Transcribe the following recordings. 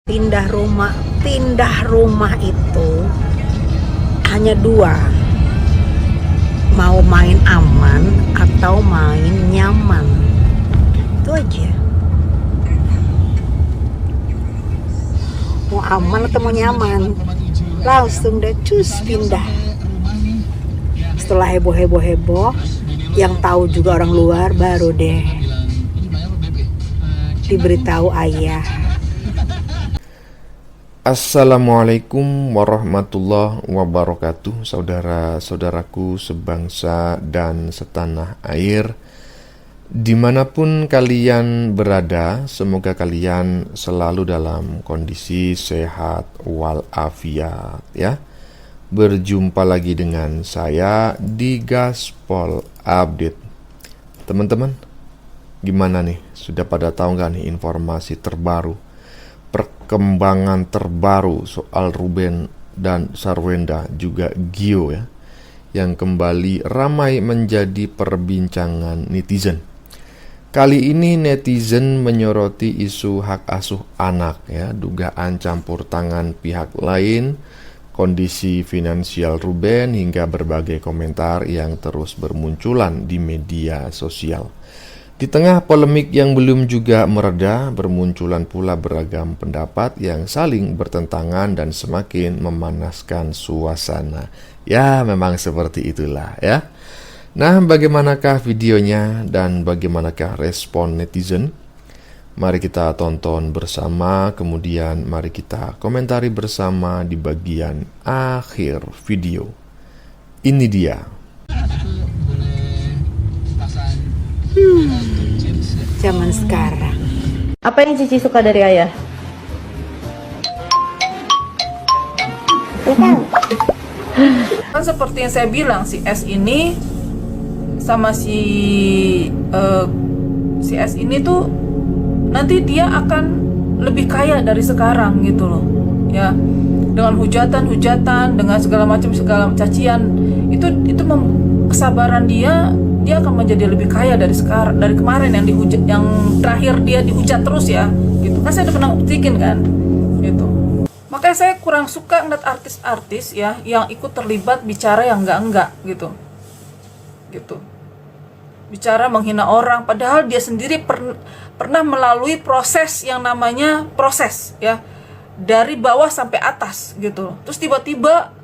Pindah rumah itu hanya dua, mau main aman atau main nyaman, itu aja. Mau aman atau mau nyaman, langsung deh cus pindah. Setelah heboh, yang tahu juga orang luar, baru deh diberitahu ayah. Assalamualaikum warahmatullahi wabarakatuh. Saudara-saudaraku sebangsa dan setanah air, dimanapun kalian berada, semoga kalian selalu dalam kondisi sehat walafiat ya. Berjumpa lagi dengan saya di Gaspol Update. Teman-teman, gimana nih? Sudah pada tahu gak nih informasi terbaru, perkembangan terbaru soal Ruben dan Sarwenda juga Gio ya, yang kembali ramai menjadi perbincangan netizen. Kali ini netizen menyoroti isu hak asuh anak ya, dugaan campur tangan pihak lain, kondisi finansial Ruben, hingga berbagai komentar yang terus bermunculan di media sosial. Di tengah polemik yang belum juga mereda, bermunculan pula beragam pendapat yang saling bertentangan dan semakin memanaskan suasana. Ya, memang seperti itulah ya. Nah, bagaimanakah videonya dan bagaimanakah respon netizen? Mari kita tonton bersama, kemudian mari kita komentari bersama di bagian akhir video. Ini dia. Zaman sekarang. Apa yang Cici suka dari ayah? Kan seperti yang saya bilang, si S ini sama si S ini tuh nanti dia akan lebih kaya dari sekarang gitu loh ya, dengan hujatan, dengan segala cacian itu kesabaran dia akan menjadi lebih kaya dari sekarang, dari kemarin yang terakhir dia dihujat terus ya gitu kan. Saya udah pernah buktikan kan gitu. Makanya saya kurang suka ngeliat artis-artis ya yang ikut terlibat bicara yang enggak gitu bicara menghina orang, padahal dia sendiri pernah melalui proses yang namanya proses ya, dari bawah sampai atas gitu. Terus tiba-tiba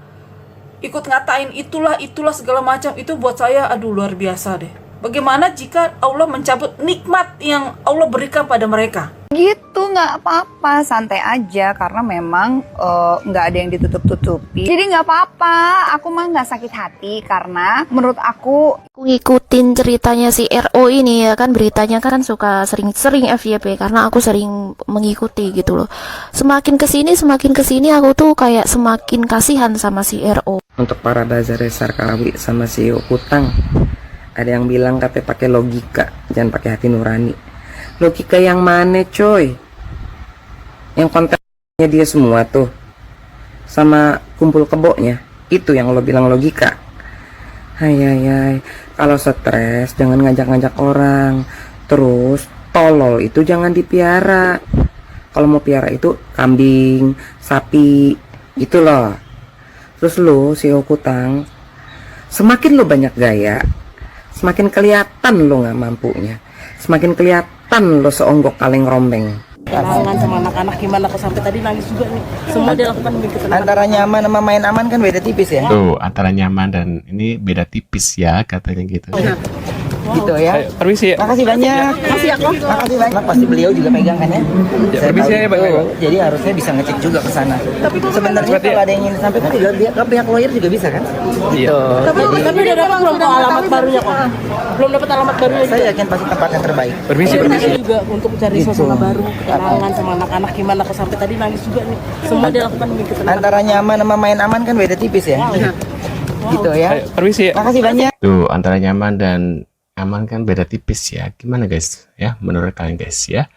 ikut ngatain itulah segala macam, itu buat saya aduh luar biasa deh. Bagaimana jika Allah mencabut nikmat yang Allah berikan pada mereka? Gitu, nggak apa-apa, santai aja, karena memang nggak ada yang ditutup-tutupi. Jadi nggak apa-apa, aku mah nggak sakit hati, karena menurut aku ngikutin ceritanya si RO ini ya kan, beritanya kan suka sering FYP karena aku sering mengikuti gitu loh. Semakin kesini aku tuh kayak semakin kasihan sama si RO. Untuk para bazar Sarkarawi sama CEO Hutang, ada yang bilang katanya pakai logika, jangan pakai hati nurani. Logika yang mana coy? Yang kontennya dia semua tuh sama kumpul keboknya, itu yang lo bilang logika. Hai, kalau stres jangan ngajak-ngajak orang. Terus tolol itu jangan dipiara. Kalau mau piara itu kambing, sapi, gitu loh. Terus lo si Okutang, semakin lo banyak gaya, semakin kelihatan lo nggak mampunya, semakin kelihatan lo seonggok kaleng rombeng. Kenangan sama anak-anak gimana, kok sampai tadi nangis juga nih. Semua dilakukan demi ketenangan. Antara nyaman sama main aman kan beda tipis ya. Tuh, antara nyaman dan ini beda tipis ya, katanya gitu. Gitu ya. Permisi ya. Makasih banyak. Makasih banyak. Pasti beliau juga pegang kan ya. Permisi ya, Pak. Jadi harusnya bisa ngecek juga ke sana. Sebenarnya kalau ada yang ingin disampaikan juga pihak lawyer juga bisa kan? Iya. Tapi udah dapat belum alamat barunya kok? Belum dapat alamat barunya. Saya yakin pasti tempat yang terbaik. Permisi. Juga untuk mencari suasana baru, kenangan sama anak-anak gimana, kok sampai tadi nangis juga nih. Semua dilakukan demi ketenangan. Antara nyaman sama main aman kan beda tipis ya. Gitu ya. Permisi ya. Makasih banyak. Tuh, antara nyaman dan aman kan beda tipis ya. Gimana guys? Ya, menurut kalian guys ya.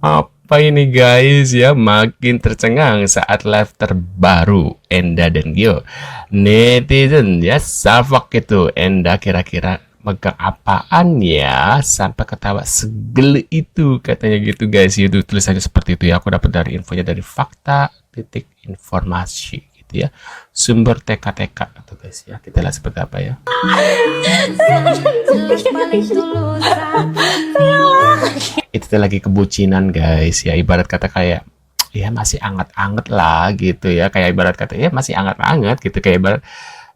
Apa ini guys ya, makin tercengang saat live terbaru Enda dan Gio. Netizen ya savak itu. Enda kira-kira megang apaan ya sampai ketawa segeli itu, katanya gitu guys. Itu tulisannya seperti itu ya. Aku dapat dari infonya dari fakta titik informasi gitu ya, sumber TK gitu guys ya. Kita lihat seperti apa ya. Itu lagi kebucinan guys ya, ibarat kata kayak ya masih anget-anget lah gitu ya, kayak ibarat kata ya masih anget-anget gitu, kayak ibarat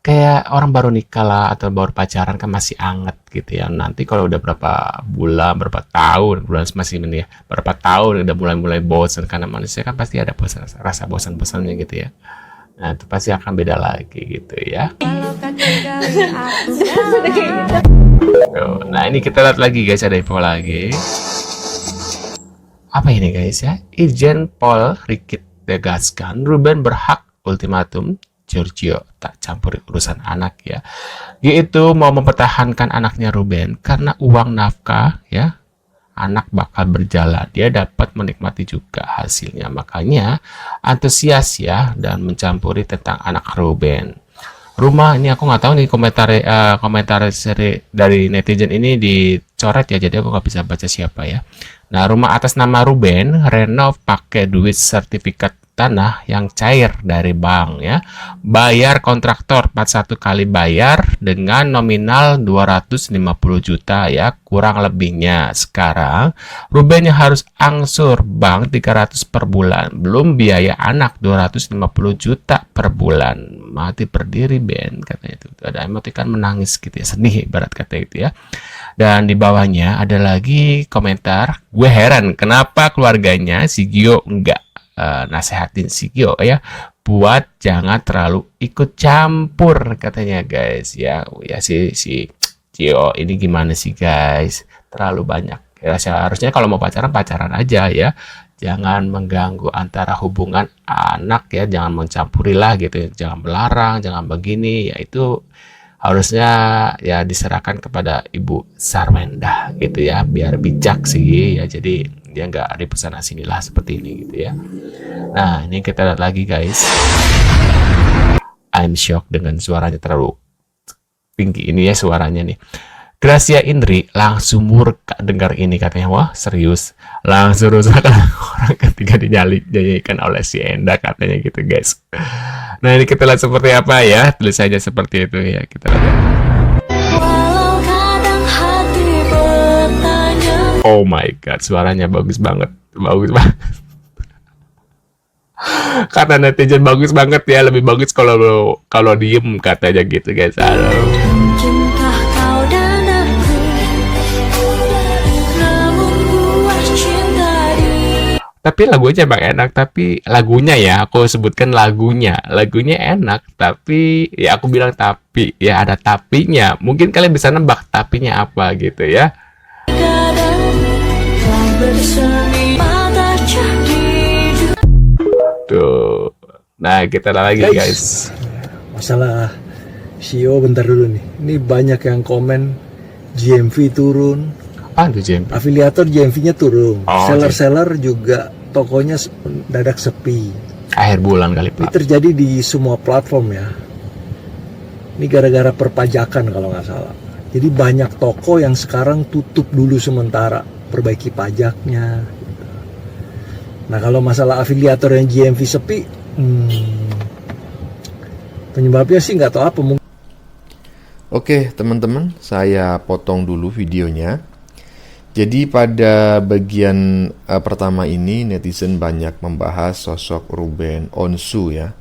kayak orang baru nikah lah atau baru pacaran kan masih anget gitu ya. Nanti kalau udah berapa bulan, berapa tahun, bulan masih ini ya, berapa tahun udah mulai bosan, karena manusia kan pasti ada bosan, rasa bosan-bosannya gitu ya. Nah itu pasti akan beda lagi gitu ya. Nah ini kita lihat lagi guys, ada info lagi. Apa ini guys ya? Irjen Pol Rikit tegaskan Ruben berhak ultimatum Giorgio tak campur urusan anak ya. Yaitu mau mempertahankan anaknya Ruben karena uang nafkah ya. Anak bakal berjalan, dia dapat menikmati juga hasilnya. Makanya antusias ya dan mencampuri tentang anak Ruben. Rumah ini aku nggak tahu nih komentar seri dari netizen ini dicoret ya, jadi aku nggak bisa baca siapa ya. Nah, rumah atas nama Ruben renov pakai duit sertifikat tanah yang cair dari bank ya. Bayar kontraktor 41 kali bayar dengan nominal 250 juta ya, kurang lebihnya. Sekarang Ruben yang harus angsur bank 300 per bulan, belum biaya anak 250 juta per bulan. Mati berdiri Ben katanya itu. Ada emotikan menangis gitu ya, sedih ibarat kata itu ya. Dan di bawahnya ada lagi komentar, gue heran kenapa keluarganya si Gio enggak nasehatin si Gio ya buat jangan terlalu ikut campur katanya guys ya. Ya si Gio ini gimana sih guys, terlalu banyak ya. Seharusnya kalau mau pacaran aja ya, jangan mengganggu antara hubungan anak ya, jangan mencampuri lah gitu, jangan melarang, jangan begini ya. Itu harusnya ya diserahkan kepada Ibu Sarwenda gitu ya, biar bijak sih ya, jadi dia nggak ribut sana sini lah seperti ini gitu ya. Nah ini kita lihat lagi guys, I'm shocked dengan suaranya terlalu tinggi ini ya suaranya nih. Gracia Indri langsung murka dengar ini, katanya wah serius, langsung rusak orang ketika dinyanyikan oleh si Enda katanya gitu guys. Nah ini kita lihat seperti apa ya, tulisannya seperti itu ya, kita lihat. Oh my god, suaranya bagus banget, bagus banget. Kata netizen bagus banget ya, lebih bagus kalau diem katanya gitu guys. Halo. Tapi lagunya emang enak, tapi lagunya ya aku sebutkan lagunya enak, tapi ya aku bilang tapi ya ada tapinya. Mungkin kalian bisa nebak tapinya apa gitu ya. Tuh. Nah, kita lagi guys. Masalah CEO bentar dulu nih. Ini banyak yang komen GMV turun. Apaan tuh GMV? Afiliator GMV-nya turun. Seller-seller juga tokonya dadak sepi. Akhir bulan kali Pak. Ini terjadi di semua platform ya. Ini gara-gara perpajakan kalau nggak salah. Jadi banyak toko yang sekarang tutup dulu sementara, perbaiki pajaknya. Nah kalau masalah afiliator yang GMV sepi, penyebabnya sih nggak tahu apa. Oke teman-teman, saya potong dulu videonya. Jadi pada bagian pertama ini netizen banyak membahas sosok Ruben Onsu ya,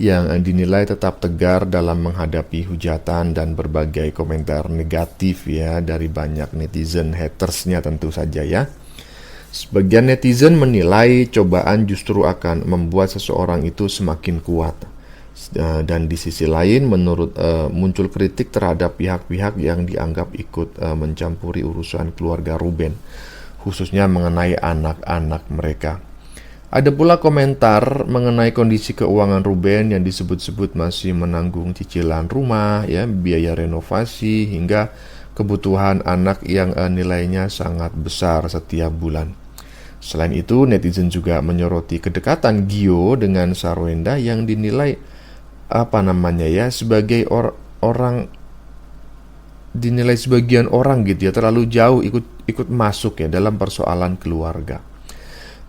yang dinilai tetap tegar dalam menghadapi hujatan dan berbagai komentar negatif ya dari banyak netizen, hatersnya tentu saja ya. Sebagian netizen menilai cobaan justru akan membuat seseorang itu semakin kuat. Dan di sisi lain muncul kritik terhadap pihak-pihak yang dianggap ikut mencampuri urusan keluarga Ruben, khususnya mengenai anak-anak mereka. Ada pula komentar mengenai kondisi keuangan Ruben yang disebut-sebut masih menanggung cicilan rumah, ya, biaya renovasi hingga kebutuhan anak yang nilainya sangat besar setiap bulan. Selain itu, netizen juga menyoroti kedekatan Gio dengan Sarwenda yang dinilai sebagai orang dinilai sebagian orang gitu ya terlalu jauh ikut masuk ya dalam persoalan keluarga.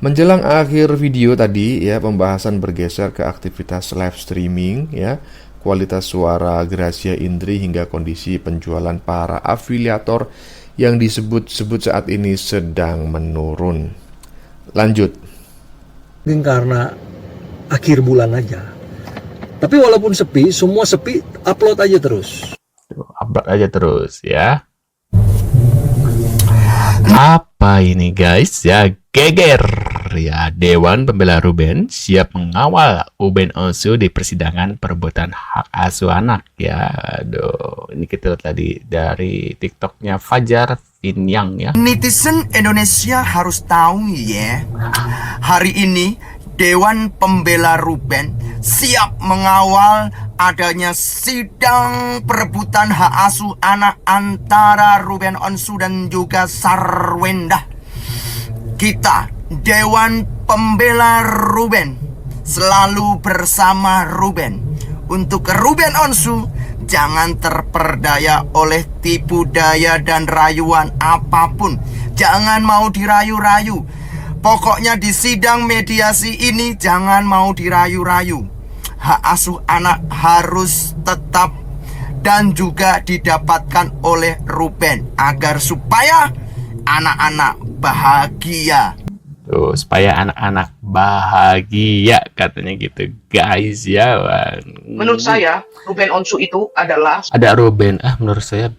Menjelang akhir video tadi ya, pembahasan bergeser ke aktivitas live streaming ya, kualitas suara Gracia Indri hingga kondisi penjualan para afiliator yang disebut-sebut saat ini sedang menurun. Lanjut. Mungkin karena akhir bulan aja. Tapi walaupun sepi, semua sepi, upload aja terus. Upload aja terus ya. Apa ini guys ya, geger ya, Dewan Pembela Ruben siap mengawal Uben Onsu di persidangan perebutan hak asuh anak ya. Aduh, ini kita lihat tadi dari TikToknya Fajar Finyang ya. Netizen Indonesia harus tahu ya, hari ini Dewan Pembela Ruben siap mengawal adanya sidang perebutan hak asuh anak antara Ruben Onsu dan juga Sarwenda. Kita, Dewan Pembela Ruben, selalu bersama Ruben. Untuk Ruben Onsu, jangan terperdaya oleh tipu daya dan rayuan apapun. Jangan mau dirayu-rayu. Pokoknya di sidang mediasi ini jangan mau dirayu-rayu. Hak asuh anak harus tetap dan juga didapatkan oleh Ruben agar supaya anak-anak bahagia. Tuh, supaya anak-anak bahagia katanya gitu guys ya. Menurut saya Ruben Onsu itu adalah ada Ruben, menurut saya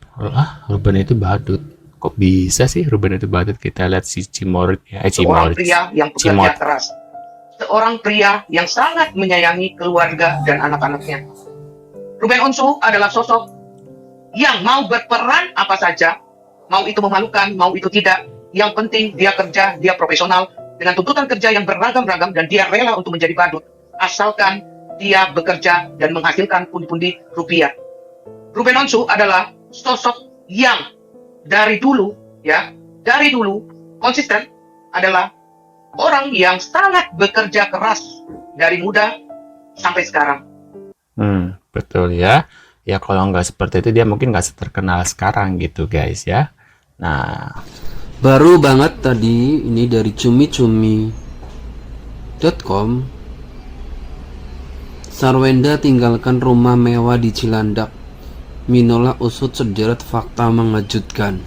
Ruben itu badut. Kok bisa sih Ruben itu badut? Kita lihat si Cimorit ya, seorang pria yang bekerja keras, seorang pria yang sangat menyayangi keluarga dan anak-anaknya. Ruben Onsu adalah sosok yang mau berperan apa saja, mau itu memalukan, mau itu tidak. Yang penting dia kerja, dia profesional dengan tuntutan kerja yang beragam-ragam dan dia rela untuk menjadi badut asalkan dia bekerja dan menghasilkan pundi-pundi rupiah. Ruben Onsu adalah sosok yang dari dulu konsisten, adalah orang yang sangat bekerja keras dari muda sampai sekarang. Betul ya. Ya kalau nggak seperti itu dia mungkin nggak terkenal sekarang gitu guys ya. Nah, baru banget tadi ini dari cumi-cumi.com. Sarwenda tinggalkan rumah mewah di Cilandak. Minola usut sederet fakta mengejutkan.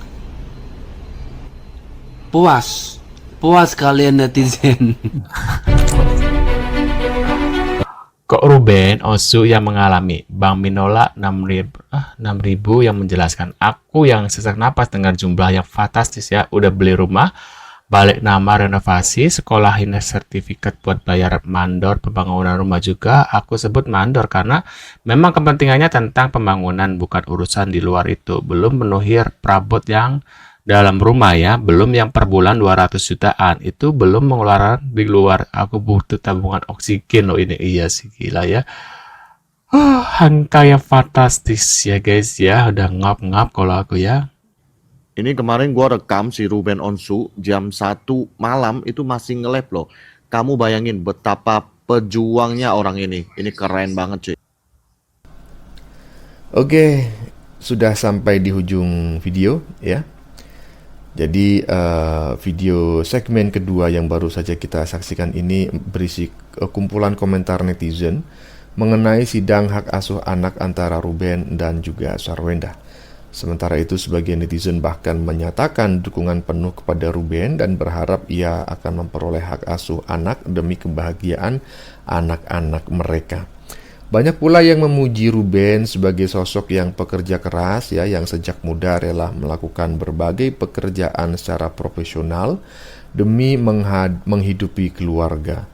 Puas kalian netizen. kok Ruben Onsu yang mengalami, Bang Minola 6.000 yang menjelaskan, aku yang sesak napas dengan jumlah yang fantastis ya, udah beli rumah, balik nama, renovasi, sekolahin sertifikat buat bayar mandor pembangunan rumah juga. Aku sebut mandor karena memang kepentingannya tentang pembangunan, bukan urusan di luar itu. Belum memenuhi perabot yang dalam rumah ya, belum yang per bulan 200 jutaan, itu belum mengeluarkan di luar. Aku butuh tabungan oksigen loh ini. Iya sih, gila ya. Angka yang fantastis ya guys ya, udah ngap-ngap kalau aku ya. Ini kemarin gua rekam si Ruben Onsu jam 1 malam itu masih nge-live loh. Kamu bayangin betapa pejuangnya orang ini. Ini keren banget cuy. Oke, sudah sampai di ujung video ya. Jadi video segmen kedua yang baru saja kita saksikan ini berisi kumpulan komentar netizen mengenai sidang hak asuh anak antara Ruben dan juga Sarwenda. Sementara itu sebagian netizen bahkan menyatakan dukungan penuh kepada Ruben dan berharap ia akan memperoleh hak asuh anak demi kebahagiaan anak-anak mereka. Banyak pula yang memuji Ruben sebagai sosok yang pekerja keras ya, yang sejak muda rela melakukan berbagai pekerjaan secara profesional demi menghidupi keluarga.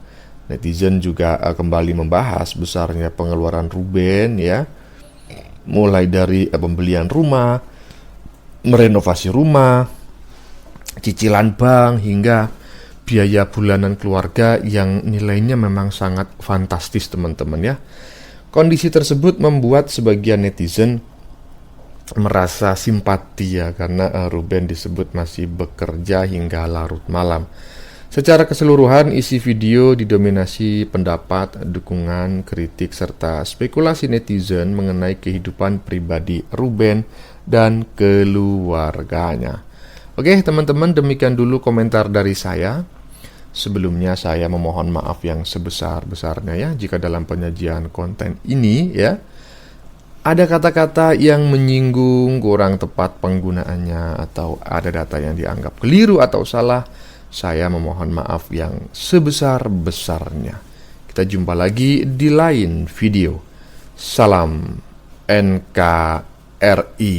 Netizen juga kembali membahas besarnya pengeluaran Ruben ya, mulai dari pembelian rumah, merenovasi rumah, cicilan bank, hingga biaya bulanan keluarga yang nilainya memang sangat fantastis teman-teman ya. Kondisi tersebut membuat sebagian netizen merasa simpati ya, karena Ruben disebut masih bekerja hingga larut malam. Secara keseluruhan isi video didominasi pendapat, dukungan, kritik, serta spekulasi netizen mengenai kehidupan pribadi Ruben dan keluarganya. Oke teman-teman, demikian dulu komentar dari saya. Sebelumnya saya memohon maaf yang sebesar-besarnya ya jika dalam penyajian konten ini ya ada kata-kata yang menyinggung, kurang tepat penggunaannya, atau ada data yang dianggap keliru atau salah. Saya memohon maaf yang sebesar-besarnya. Kita jumpa lagi di lain video. Salam NKRI.